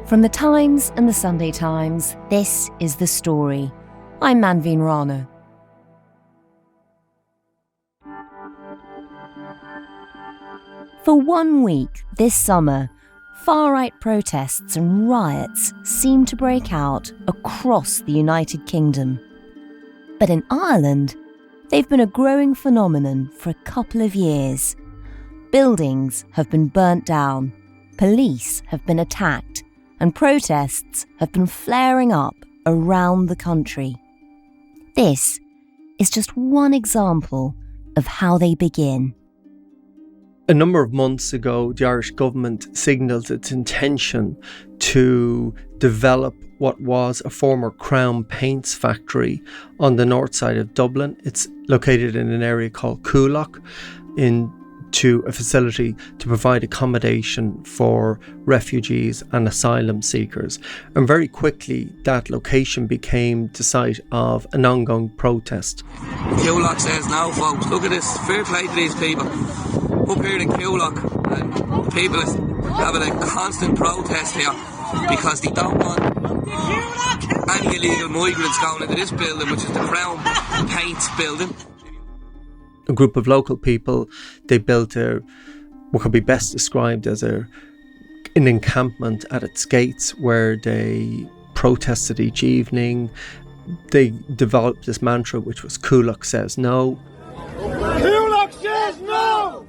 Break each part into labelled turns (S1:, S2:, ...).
S1: From the Times and the Sunday Times, this is The Story. I'm Manveen Rana. For 1 week this summer, far-right protests and riots seem to break out across the United Kingdom. But in Ireland, they've been a growing phenomenon for a couple of years. Buildings have been burnt down, police have been attacked, and protests have been flaring up around the country. This is just one example of how they begin.
S2: A number of months ago, the Irish government signalled its intention to develop what was a former Crown Paints factory on the north side of Dublin. It's located in an area called Cllr, into a facility to provide accommodation for refugees and asylum seekers. And very quickly, that location became the site of an ongoing protest.
S3: Cllr says no, folks. Look at this. Fair play to these people. Up here in Cllr, and people are having a constant protest here because they don't want any illegal migrants going into this building, which is the Crown Paints building.
S2: A group of local people, they built what could be best described as an encampment at its gates where they protested each evening. They developed this mantra, which was Cllr says no.
S4: Cllr says no!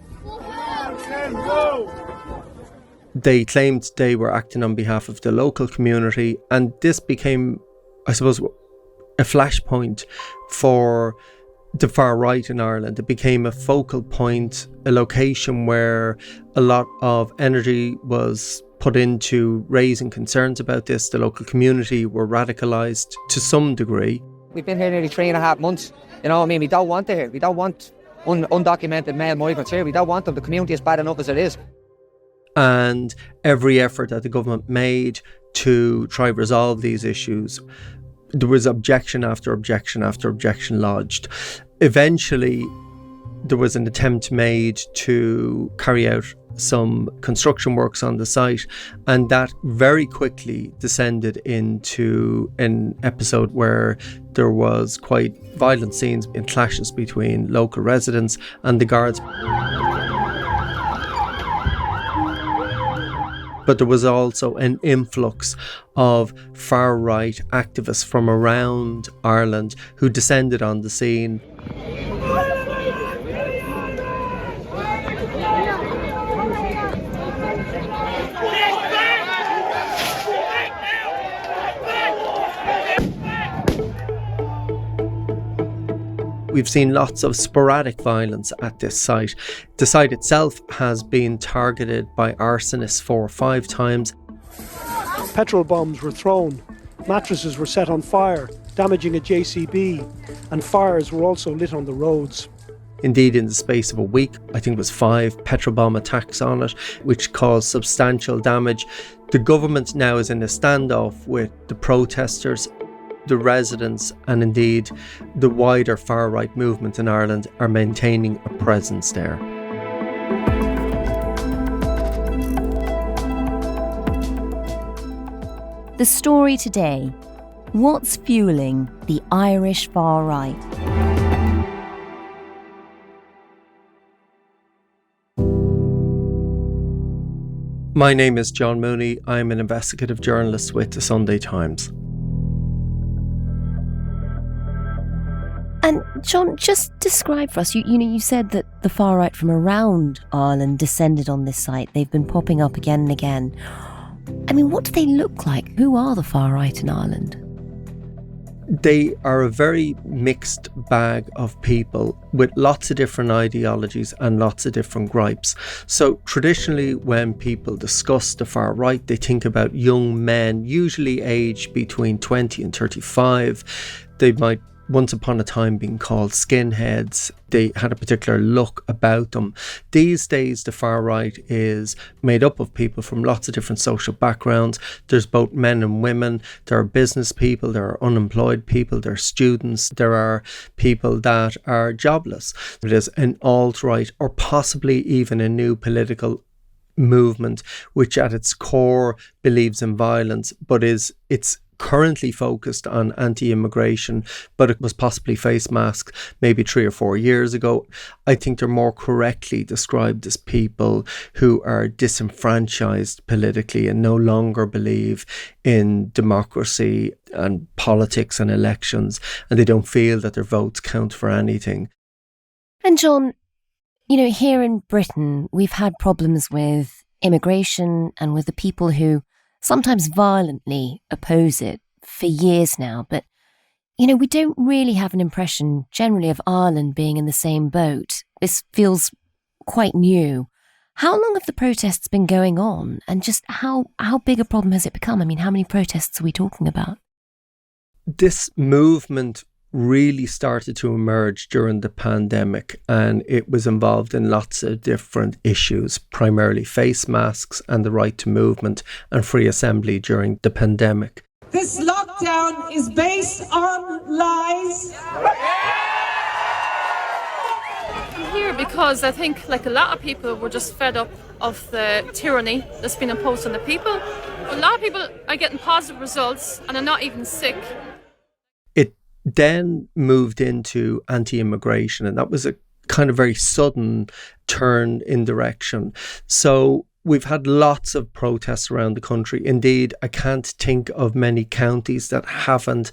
S2: They claimed they were acting on behalf of the local community, and this became, I suppose, a flashpoint for the far right in Ireland. It became a focal point, a location where a lot of energy was put into raising concerns about this. The local community were radicalised to some degree.
S5: We've been here nearly 3.5 months. You know what I mean? We don't want it here. We don't want undocumented male migrants here. We don't want them. The community is bad enough as it is.
S2: And every effort that the government made to try resolve these issues, there was objection after objection after objection lodged. Eventually, there was an attempt made to carry out some construction works on the site, and that very quickly descended into an episode where there was quite violent scenes and clashes between local residents and the guards. But there was also an influx of far-right activists from around Ireland who descended on the scene. We've seen lots of sporadic violence at this site. The site itself has been targeted by arsonists 4 or 5 times.
S4: Petrol bombs were thrown, mattresses were set on fire, damaging a JCB, and fires were also lit on the roads.
S2: Indeed, in the space of a week, I think it was 5 petrol bomb attacks on it, which caused substantial damage. The government now is in a standoff with the protesters. The residents and indeed the wider far-right movement in Ireland are maintaining a presence there.
S1: The story today: what's fueling the Irish far-right?
S2: My name is John Mooney. I'm an investigative journalist with the Sunday Times.
S1: And John, just describe for us, you said that the far right from around Ireland descended on this site. They've been popping up again and again. I mean, what do they look like? Who are the far right in Ireland?
S2: They are a very mixed bag of people with lots of different ideologies and lots of different gripes. So traditionally, when people discuss the far right, they think about young men, usually aged between 20 and 35. They might once upon a time being called skinheads. They had a particular look about them. These days, the far right is made up of people from lots of different social backgrounds. There's both men and women. There are business people, there are unemployed people, there are students, there are people that are jobless. It is an alt-right or possibly even a new political movement, which at its core believes in violence, but it's currently focused on anti-immigration, but it was possibly face masks maybe 3 or 4 years ago. I think they're more correctly described as people who are disenfranchised politically and no longer believe in democracy and politics and elections, and they don't feel that their votes count for anything.
S1: And John, here in Britain, we've had problems with immigration and with the people who sometimes violently oppose it for years now. But, we don't really have an impression generally of Ireland being in the same boat. This feels quite new. How long have the protests been going on? And just how big a problem has it become? I mean, how many protests are we talking about?
S2: This movement really started to emerge during the pandemic, and it was involved in lots of different issues, primarily face masks and the right to movement and free assembly during the pandemic.
S6: This lockdown is based on lies.
S7: I'm here because I think, like a lot of people, were just fed up of the tyranny that's been imposed on the people. A lot of people are getting positive results and are not even sick.
S2: It then moved into anti-immigration, and that was a kind of very sudden turn in direction. So we've had lots of protests around the country. Indeed, I can't think of many counties that haven't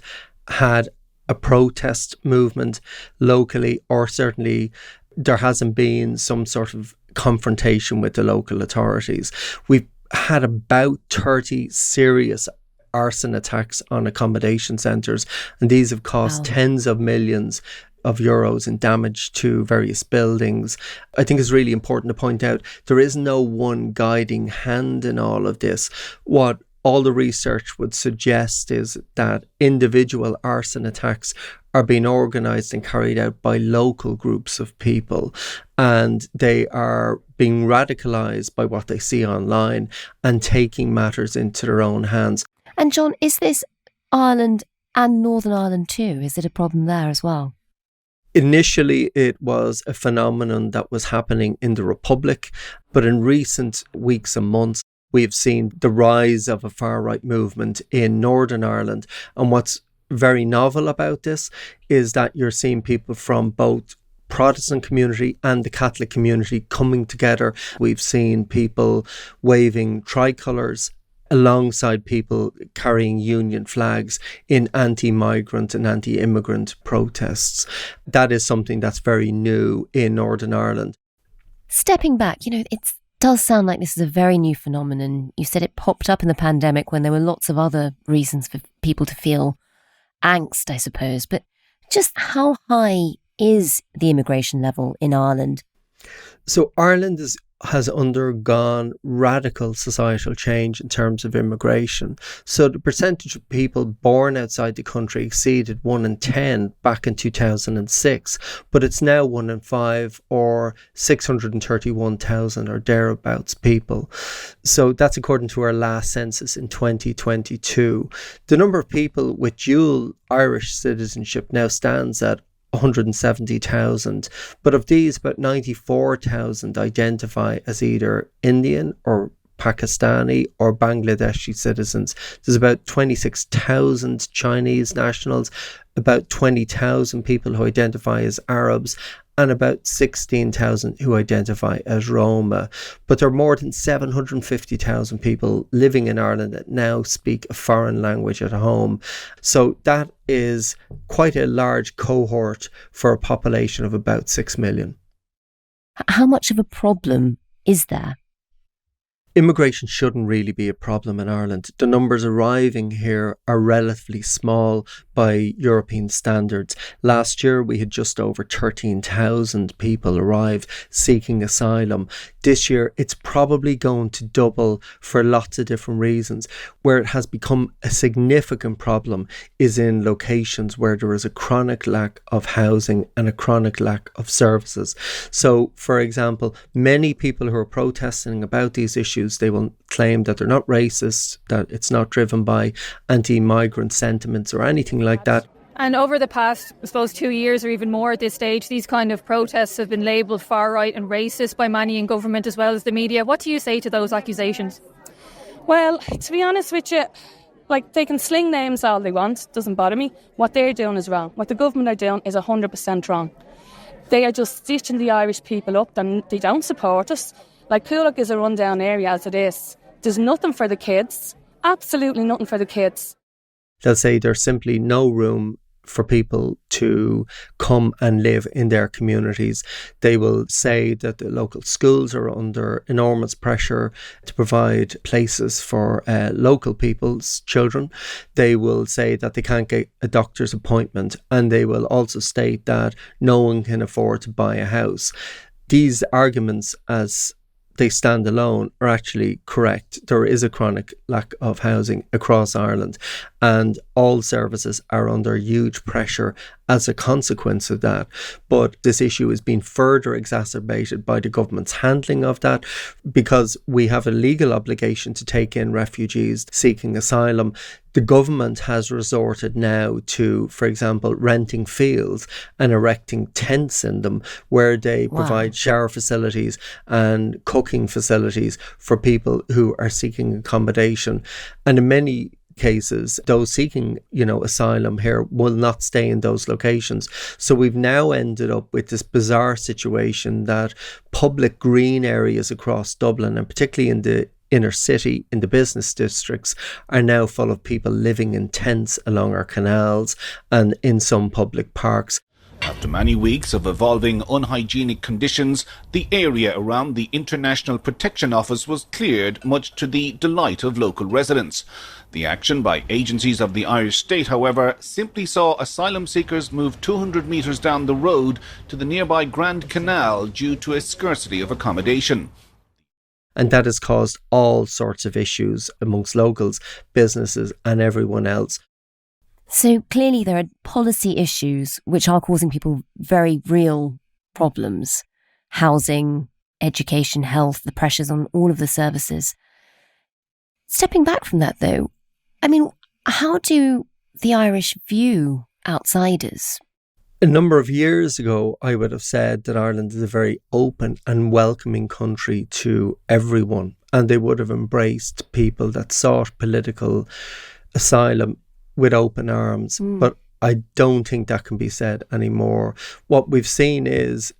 S2: had a protest movement locally, or certainly there hasn't been some sort of confrontation with the local authorities. We've had about 30 serious arson attacks on accommodation centres, and these have cost tens of millions of euros in damage to various buildings. I think it's really important to point out there is no one guiding hand in all of this. What all the research would suggest is that individual arson attacks are being organised and carried out by local groups of people, and they are being radicalised by what they see online and taking matters into their own hands.
S1: And John, is this Ireland and Northern Ireland too? Is it a problem there as well?
S2: Initially, it was a phenomenon that was happening in the Republic, but in recent weeks and months, we've seen the rise of a far-right movement in Northern Ireland. And what's very novel about this is that you're seeing people from both Protestant community and the Catholic community coming together. We've seen people waving tricolours alongside people carrying union flags in anti-migrant and anti-immigrant protests. That is something that's very new in Northern Ireland.
S1: Stepping back, it does sound like this is a very new phenomenon. You said it popped up in the pandemic when there were lots of other reasons for people to feel angst, I suppose. But just how high is the immigration level in Ireland?
S2: So Ireland has undergone radical societal change in terms of immigration. So the percentage of people born outside the country exceeded 1 in 10 back in 2006, but it's now 1 in 5, or 631,000 or thereabouts people. So that's according to our last census in 2022. The number of people with dual Irish citizenship now stands at 170,000, but of these, about 94,000 identify as either Indian or Pakistani or Bangladeshi citizens. There's about 26,000 Chinese nationals, about 20,000 people who identify as Arabs, and about 16,000 who identify as Roma. But there are more than 750,000 people living in Ireland that now speak a foreign language at home. So that is quite a large cohort for a population of about 6 million.
S1: How much of a problem is there?
S2: Immigration shouldn't really be a problem in Ireland. The numbers arriving here are relatively small by European standards. Last year, we had just over 13,000 people arrive seeking asylum. This year, it's probably going to double for lots of different reasons. Where it has become a significant problem is in locations where there is a chronic lack of housing and a chronic lack of services. So, for example, many people who are protesting about these issues, they will claim that they're not racist, that it's not driven by anti-migrant sentiments or anything like that.
S8: And over the past, I suppose, 2 years or even more at this stage, these kind of protests have been labelled far-right and racist by many in government as well as the media. What do you say to those accusations?
S9: Well, to be honest with you, like, they can sling names all they want, doesn't bother me. What they're doing is wrong. What the government are doing is 100% wrong. They are just stitching the Irish people up, and they don't support us. Like, Cllr is a rundown area as it is. There's nothing for the kids, absolutely nothing for the kids.
S2: They'll say there's simply no room for people to come and live in their communities. They will say that the local schools are under enormous pressure to provide places for local people's children. They will say that they can't get a doctor's appointment, and they will also state that no one can afford to buy a house. These arguments, as they stand alone, are actually correct. There is a chronic lack of housing across Ireland, and all services are under huge pressure as a consequence of that. But this issue is being further exacerbated by the government's handling of that, because we have a legal obligation to take in refugees seeking asylum. The government has resorted now to, for example, renting fields and erecting tents in them, where they provide shower facilities and cooking facilities for people who are seeking accommodation. And in many cases, those seeking, asylum here will not stay in those locations. So we've now ended up with this bizarre situation that public green areas across Dublin, and particularly in the inner city, in the business districts, are now full of people living in tents along our canals and in some public parks.
S10: After many weeks of evolving unhygienic conditions, the area around the International Protection Office was cleared, much to the delight of local residents. The action by agencies of the Irish state, however, simply saw asylum seekers move 200 metres down the road to the nearby Grand Canal due to a scarcity of accommodation.
S2: And that has caused all sorts of issues amongst locals, businesses and everyone else.
S1: So clearly there are policy issues which are causing people very real problems. Housing, education, health, the pressures on all of the services. Stepping back from that though, how do the Irish view outsiders?
S2: A number of years ago, I would have said that Ireland is a very open and welcoming country to everyone, and they would have embraced people that sought political asylum with open arms. But I don't think that can be said anymore. What we've seen is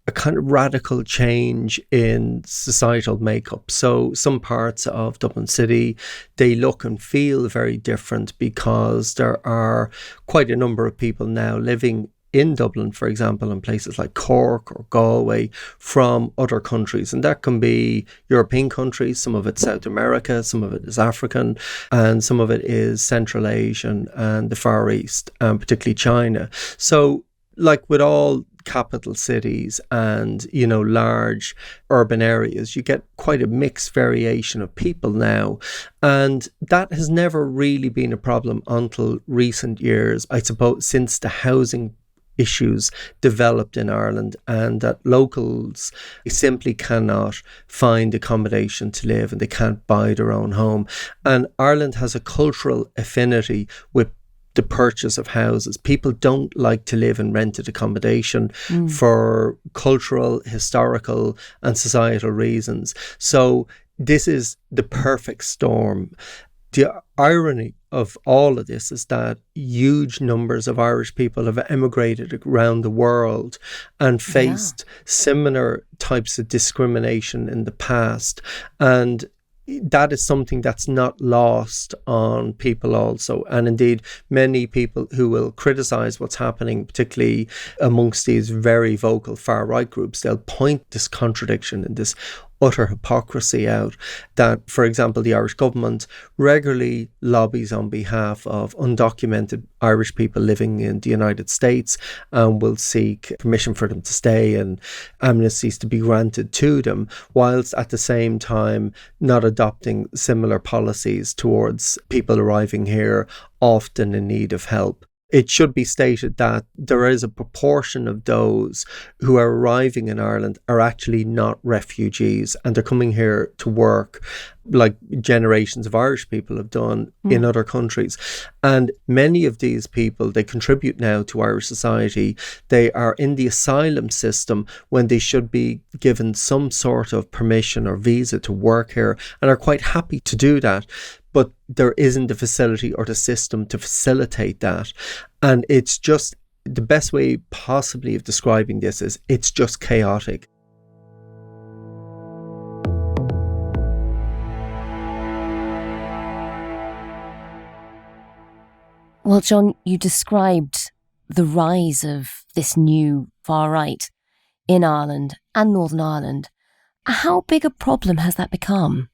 S2: a kind of radical change in societal makeup. So some parts of Dublin City, they look and feel very different because there are quite a number of people now living in Dublin, for example, in places like Cork or Galway, from other countries. And that can be European countries, some of it's South America, some of it is African, and some of it is Central Asian and the Far East, and particularly China. So like with all capital cities and, large urban areas, you get quite a mixed variation of people now. And that has never really been a problem until recent years, I suppose, since the housing issues developed in Ireland, and that locals simply cannot find accommodation to live and they can't buy their own home. And Ireland has a cultural affinity with the purchase of houses. People don't like to live in rented accommodation for cultural, historical and societal reasons. So this is the perfect storm. The irony of all of this is that huge numbers of Irish people have emigrated around the world and faced similar types of discrimination in the past. And that is something that's not lost on people also. And indeed, many people who will criticise what's happening, particularly amongst these very vocal far-right groups, they'll point this contradiction and this utter hypocrisy out, that, for example, the Irish government regularly lobbies on behalf of undocumented Irish people living in the United States and will seek permission for them to stay and amnesties to be granted to them, whilst at the same time not adopting similar policies towards people arriving here, often in need of help. It should be stated that there is a proportion of those who are arriving in Ireland are actually not refugees, and they're coming here to work. like generations of Irish people have done in other countries. And many of these people, they contribute now to Irish society. They are in the asylum system when they should be given some sort of permission or visa to work here, and are quite happy to do that. But there isn't the facility or the system to facilitate that. And it's just, the best way possibly of describing this is it's just chaotic.
S1: Well, John, you described the rise of this new far right in Ireland and Northern Ireland. How big a problem has that become?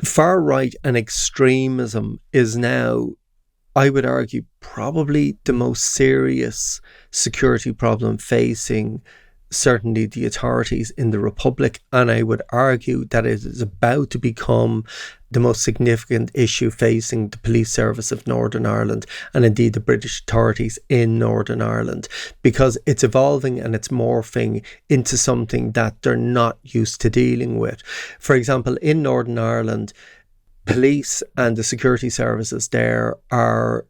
S2: Far right and extremism is now, I would argue, probably the most serious security problem facing certainly the authorities in the Republic, and I would argue that it is about to become the most significant issue facing the police service of Northern Ireland, and indeed the British authorities in Northern Ireland, because it's evolving and it's morphing into something that they're not used to dealing with. For example, in Northern Ireland, police and the security services there are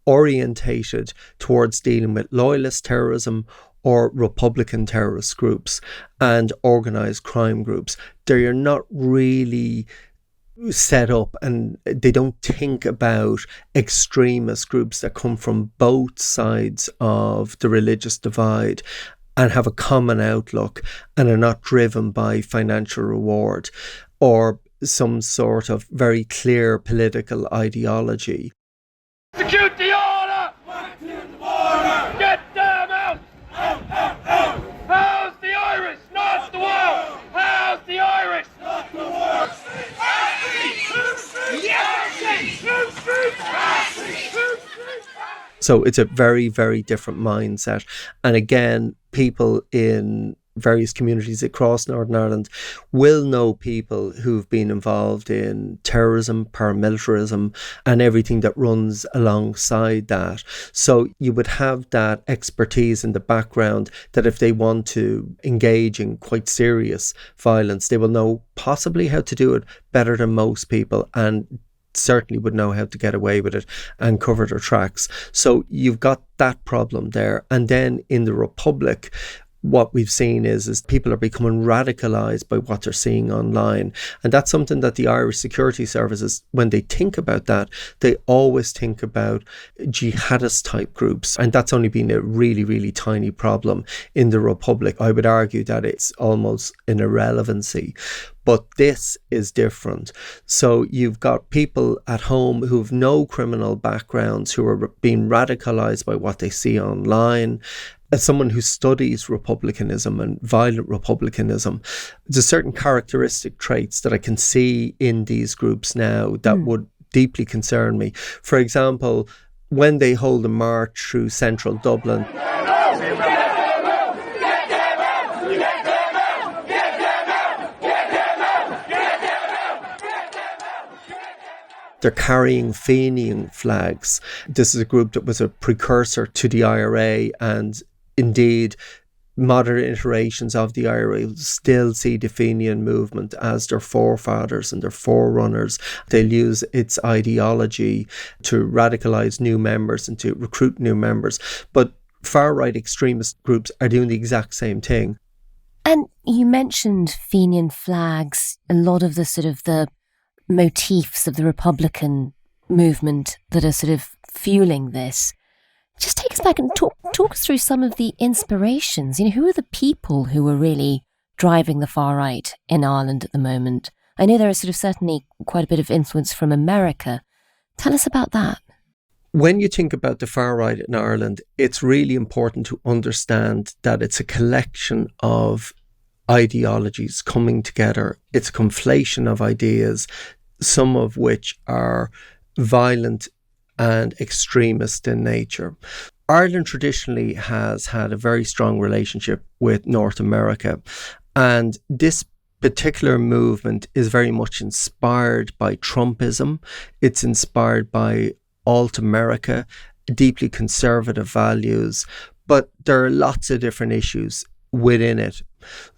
S2: orientated towards dealing with loyalist terrorism or Republican terrorist groups and organised crime groups. They are not really set up, and they don't think about extremist groups that come from both sides of the religious divide and have a common outlook and are not driven by financial reward or some sort of very clear political ideology.
S11: Execute the order! Back to the border! Get them out! How's the Irish, not the world? How's the Irish, not the world?
S2: So it's a very, very different mindset. And again, people in various communities across Northern Ireland will know people who've been involved in terrorism, paramilitarism, and everything that runs alongside that. So you would have that expertise in the background that if they want to engage in quite serious violence, they will know possibly how to do it better than most people, and certainly would know how to get away with it and cover their tracks. So you've got that problem there. And then in the Republic, what we've seen is people are becoming radicalised by what they're seeing online. And that's something that the Irish security services, when they think about that, they always think about jihadist type groups. And that's only been a really, really tiny problem in the Republic. I would argue that it's almost an irrelevancy. But this is different. So you've got people at home who have no criminal backgrounds, who are being radicalised by what they see online. As someone who studies republicanism and violent republicanism, there's certain characteristic traits that I can see in these groups now that would deeply concern me. For example, when they hold a march through central Dublin, they're carrying Fenian flags. This is a group that was a precursor to the IRA, and indeed modern iterations of the IRA still see the Fenian movement as their forefathers and their forerunners. They'll use its ideology to radicalise new members and to recruit new members. But far-right extremist groups are doing the exact same thing.
S1: And you mentioned Fenian flags, a lot of the sort of the motifs of the Republican movement that are sort of fueling this. Just take us back and talk us through some of the inspirations. You know, who are the people who are really driving the far right in Ireland at the moment? I know there is sort of certainly quite a bit of influence from America. Tell us about that.
S2: When you think about the far right in Ireland, it's really important to understand that it's a collection of ideologies coming together. It's a conflation of ideas, some of which are violent and extremist in nature. Ireland traditionally has had a very strong relationship with North America, and this particular movement is very much inspired by Trumpism. It's inspired by alt America, deeply conservative values, but there are lots of different issues within it.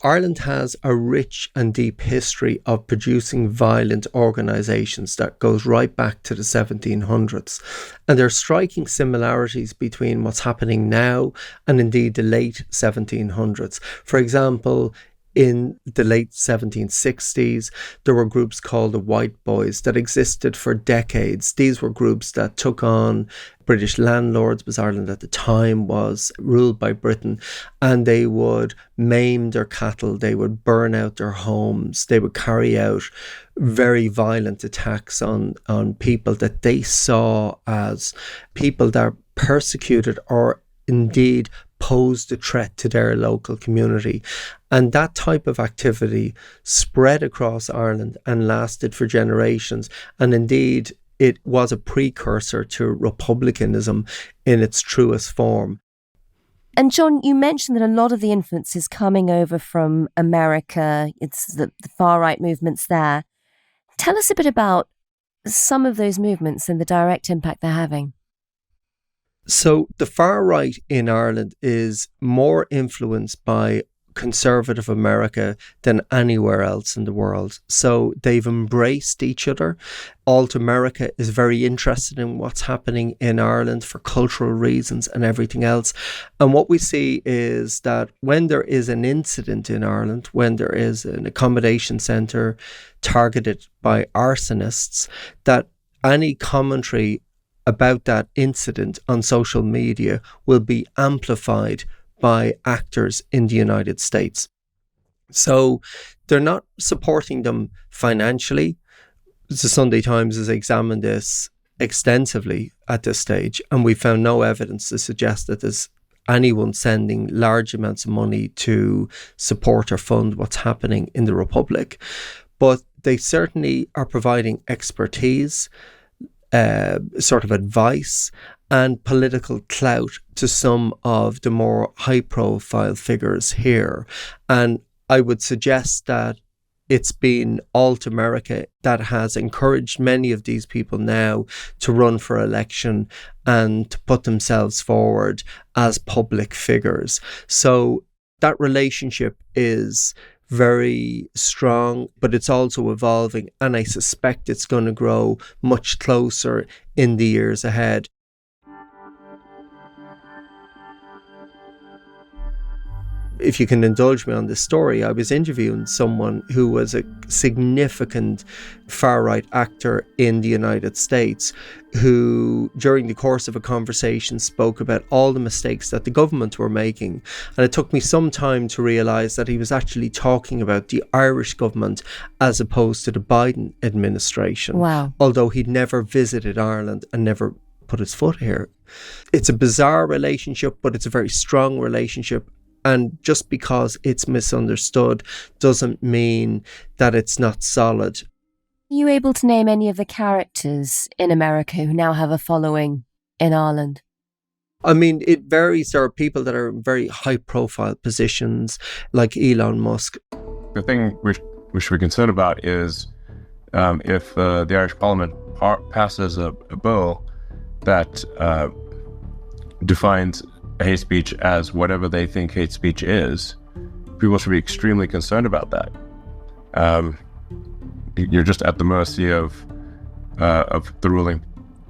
S2: Ireland has a rich and deep history of producing violent organisations that goes right back to the 1700s. And there are striking similarities between what's happening now and indeed the late 1700s. For example, in the late 1760s, there were groups called the White Boys that existed for decades. These were groups that took on British landlords, because Ireland at the time was ruled by Britain, and they would maim their cattle, they would burn out their homes, they would carry out very violent attacks on people that they saw as people that persecuted or indeed posed a threat to their local community. And that type of activity spread across Ireland and lasted for generations. And indeed, it was a precursor to republicanism in its truest form.
S1: And John, you mentioned that a lot of the influence is coming over from America. It's the far-right movements there. Tell us a bit about some of those movements and the direct impact they're having.
S2: So the far right in Ireland is more influenced by conservative America than anywhere else in the world. So they've embraced each other. Alt America is very interested in what's happening in Ireland for cultural reasons and everything else. And what we see is that when there is an incident in Ireland, when there is an accommodation centre targeted by arsonists, that any commentary about that incident on social media will be amplified by actors in the United States. So they're not supporting them financially. The Sunday Times has examined this extensively at this stage, and we found no evidence to suggest that there's anyone sending large amounts of money to support or fund what's happening in the Republic. But they certainly are providing expertise, sort of advice and political clout to some of the more high-profile figures here. And I would suggest that it's been Alt America that has encouraged many of these people now to run for election and to put themselves forward as public figures. So that relationship is very strong, but it's also evolving, and I suspect it's going to grow much closer in the years ahead. If you can indulge me on this story, I was interviewing someone who was a significant far-right actor in the United States who, during the course of a conversation, spoke about all the mistakes that the government were making. And it took me some time to realise that he was actually talking about the Irish government as opposed to the Biden administration.
S1: Wow.
S2: Although he'd never visited Ireland and never put his foot here. It's a bizarre relationship, but it's a very strong relationship. And just because it's misunderstood doesn't mean that it's not solid.
S1: Are you able to name any of the characters in America who now have a following in Ireland?
S2: I mean, it varies. There are people that are in very high-profile positions, like Elon Musk.
S12: The thing we should be concerned about is if the Irish Parliament passes a bill that defines hate speech as whatever they think hate speech is, people should be extremely concerned about that. You're just at the mercy of the ruling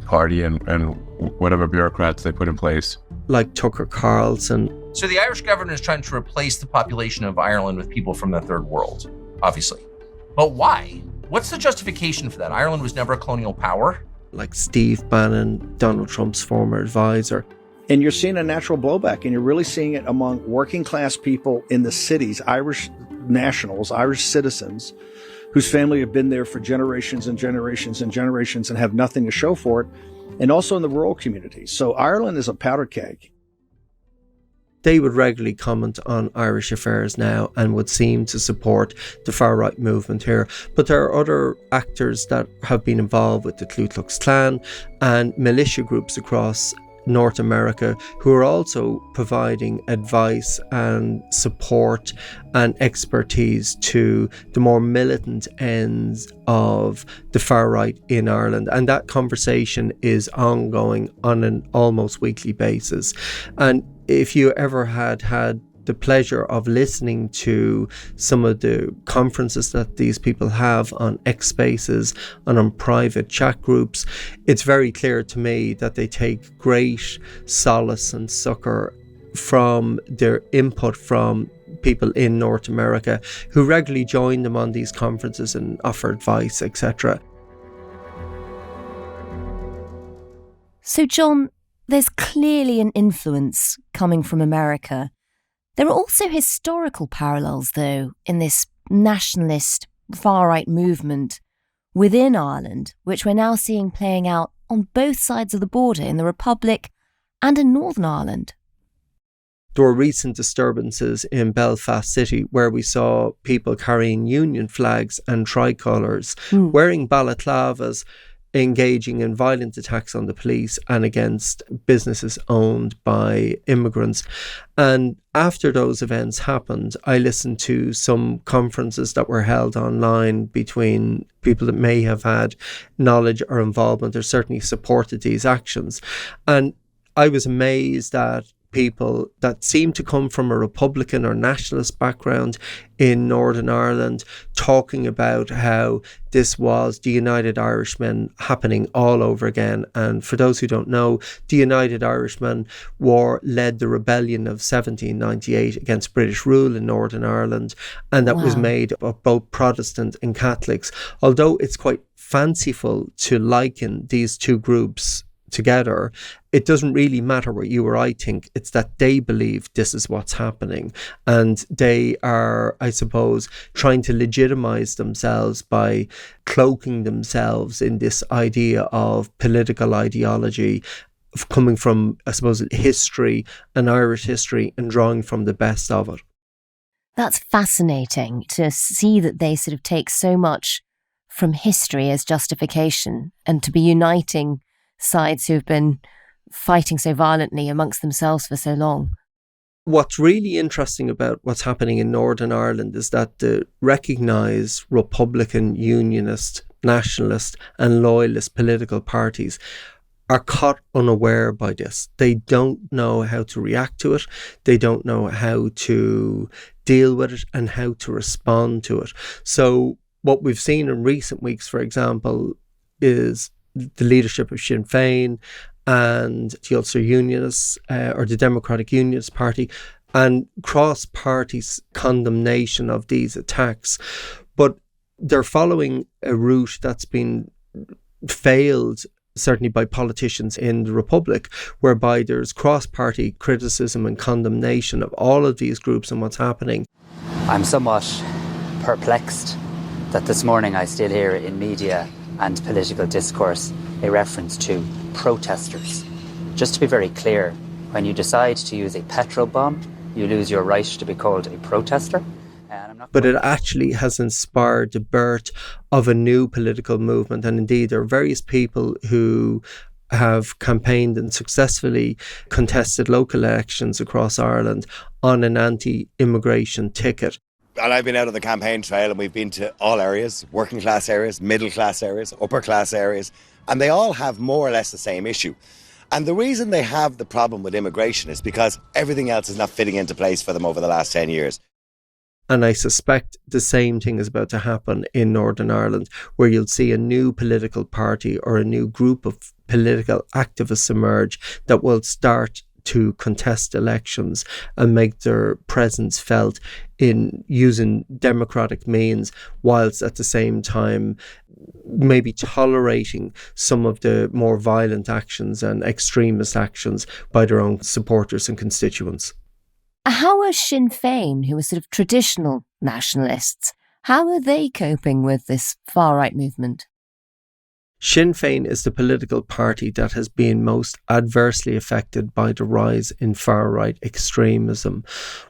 S12: party and whatever bureaucrats they put in place.
S2: Like Tucker Carlson.
S13: So the Irish government is trying to replace the population of Ireland with people from the third world, obviously. But why? What's the justification for that? Ireland was never a colonial power.
S2: Like Steve Bannon, Donald Trump's former advisor.
S14: And you're seeing a natural blowback, and you're really seeing it among working class people in the cities, Irish nationals, Irish citizens, whose family have been there for generations and generations and generations and have nothing to show for it, and also in the rural communities. So Ireland is a powder keg.
S2: They would regularly comment on Irish affairs now and would seem to support the far-right movement here. But there are other actors that have been involved with the Ku Klux Klan and militia groups across North America who are also providing advice and support and expertise to the more militant ends of the far right in Ireland. And that conversation is ongoing on an almost weekly basis. And if you ever had the pleasure of listening to some of the conferences that these people have on X Spaces and on private chat groups, it's very clear to me that they take great solace and succour from their input from people in North America who regularly join them on these conferences and offer advice, etc.
S1: So, John, there's clearly an influence coming from America. There are also historical parallels, though, in this nationalist far-right movement within Ireland, which we're now seeing playing out on both sides of the border in the Republic and in Northern Ireland.
S2: There were recent disturbances in Belfast City where we saw people carrying union flags and tricolours, wearing balaclavas, engaging in violent attacks on the police and against businesses owned by immigrants. And after those events happened, I listened to some conferences that were held online between people that may have had knowledge or involvement or certainly supported these actions. And I was amazed at people that seem to come from a Republican or nationalist background in Northern Ireland talking about how this was the United Irishmen happening all over again. And for those who don't know, the United Irishmen led the rebellion of 1798 against British rule in Northern Ireland, and that was made up of both Protestant and Catholics. Although it's quite fanciful to liken these two groups together, it doesn't really matter what you or I think. It's that they believe this is what's happening, and they are, I suppose, trying to legitimize themselves by cloaking themselves in this idea of political ideology coming from, I suppose, history and Irish history and drawing from the best of it.
S1: That's fascinating to see that they sort of take so much from history as justification and to be uniting sides who have been fighting so violently amongst themselves for so long.
S2: What's really interesting about what's happening in Northern Ireland is that the recognised Republican, Unionist, Nationalist and Loyalist political parties are caught unaware by this. They don't know how to react to it. They don't know how to deal with it and how to respond to it. So what we've seen in recent weeks, for example, is the leadership of Sinn Féin and the Ulster Unionists or the Democratic Unionist Party and cross-party condemnation of these attacks. But they're following a route that's been failed certainly by politicians in the Republic, whereby there's cross-party criticism and condemnation of all of these groups and what's happening.
S15: I'm somewhat perplexed that this morning I still hear in media and political discourse a reference to protesters. Just to be very clear, when you decide to use a petrol bomb, you lose your right to be called a protester.
S2: But it actually has inspired the birth of a new political movement. And indeed, there are various people who have campaigned and successfully contested local elections across Ireland on an anti-immigration ticket.
S16: And I've been out on the campaign trail and we've been to all areas, working class areas, middle class areas, upper class areas, and they all have more or less the same issue. And the reason they have the problem with immigration is because everything else is not fitting into place for them over the last 10 years.
S2: And I suspect the same thing is about to happen in Northern Ireland, where you'll see a new political party or a new group of political activists emerge that will start to contest elections and make their presence felt in using democratic means, whilst at the same time maybe tolerating some of the more violent actions and extremist actions by their own supporters and constituents.
S1: How are Sinn Féin, who are sort of traditional nationalists, how are they coping with this far-right movement?
S2: Sinn Féin is the political party that has been most adversely affected by the rise in far-right extremism.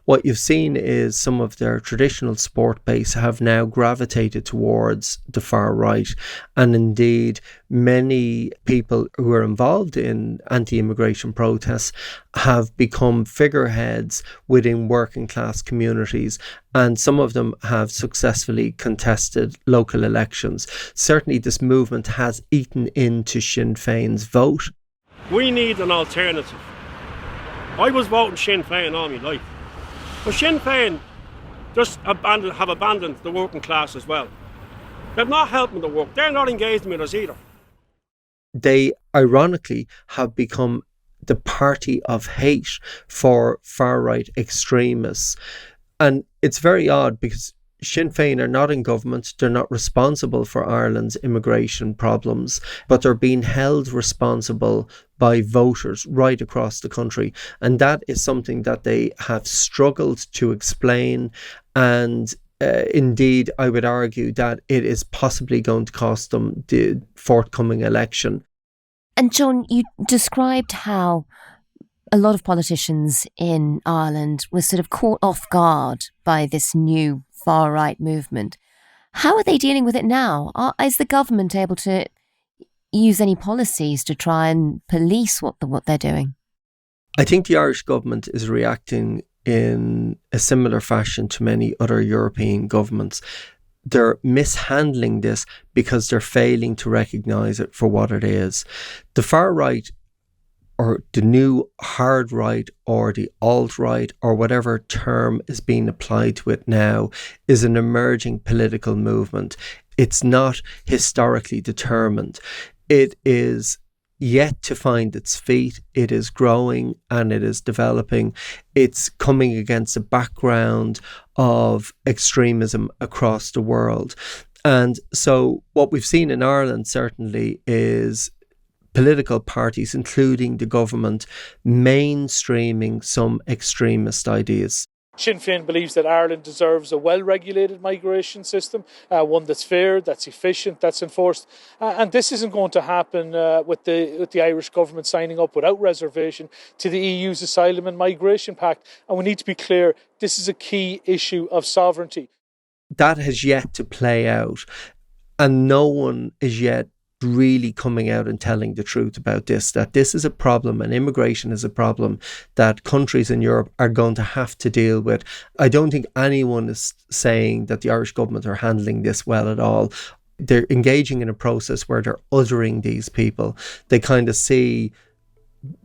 S2: What you've seen is some of their traditional support base have now gravitated towards the far right, and indeed many people who are involved in anti-immigration protests have become figureheads within working class communities, and some of them have successfully contested local elections. Certainly this movement has eaten into Sinn Féin's vote.
S4: We need an alternative. I was voting Sinn Féin all my life. But Sinn Féin just have abandoned the working class as well. They're not helping the work. They're not engaging with us either.
S2: They, ironically, have become the party of hate for far-right extremists. And it's very odd because Sinn Féin are not in government, they're not responsible for Ireland's immigration problems, but they're being held responsible by voters right across the country. And that is something that they have struggled to explain. And indeed, I would argue that it is possibly going to cost them the forthcoming election.
S1: And John, you described how a lot of politicians in Ireland were sort of caught off guard by this new far-right movement. How are they dealing with it now? Is the government able to use any policies to try and police what they're doing?
S2: I think the Irish government is reacting in a similar fashion to many other European governments. They're mishandling this because they're failing to recognise it for what it is. The far right, or the new hard right, or the alt-right, or whatever term is being applied to it now, is an emerging political movement. It's not historically determined. It is yet to find its feet. It is growing and it is developing. It's coming against a background of extremism across the world. And so what we've seen in Ireland certainly is political parties, including the government, mainstreaming some extremist ideas.
S17: Sinn Féin believes that Ireland deserves a well-regulated migration system, one that's fair, that's efficient, that's enforced. And this isn't going to happen with the Irish government signing up without reservation to the EU's Asylum and Migration Pact. And we need to be clear, this is a key issue of sovereignty.
S2: That has yet to play out, and no one is yet really coming out and telling the truth about this, that this is a problem and immigration is a problem that countries in Europe are going to have to deal with. I don't think anyone is saying that the Irish government are handling this well at all. They're engaging in a process where they're othering these people. They kind of see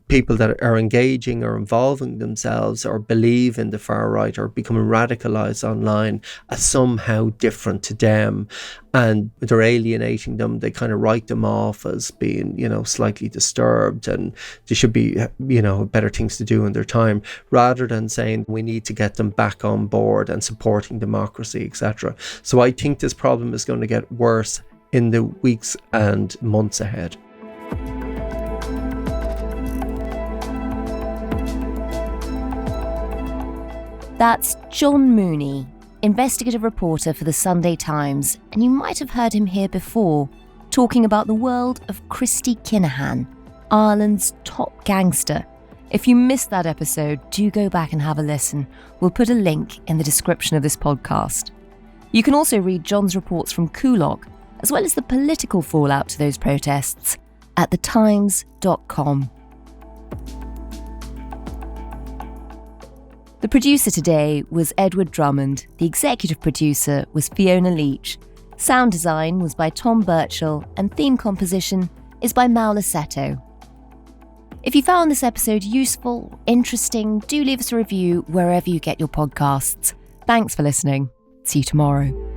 S2: people that are engaging or involving themselves or believe in the far right or becoming radicalised online as somehow different to them, and they're alienating them. They kind of write them off as being, slightly disturbed, and they should be, better things to do in their time, rather than saying we need to get them back on board and supporting democracy, etc. So I think this problem is going to get worse in the weeks and months ahead.
S1: That's John Mooney, investigative reporter for the Sunday Times, and you might have heard him here before, talking about the world of Christy Kinahan, Ireland's top gangster. If you missed that episode, do go back and have a listen. We'll put a link in the description of this podcast. You can also read John's reports from Cllr, as well as the political fallout to those protests, at thetimes.com. The producer today was Edward Drummond. The executive producer was Fiona Leach. Sound design was by Tom Birchall, and theme composition is by Maula Seto. If you found this episode useful, interesting, do leave us a review wherever you get your podcasts. Thanks for listening. See you tomorrow.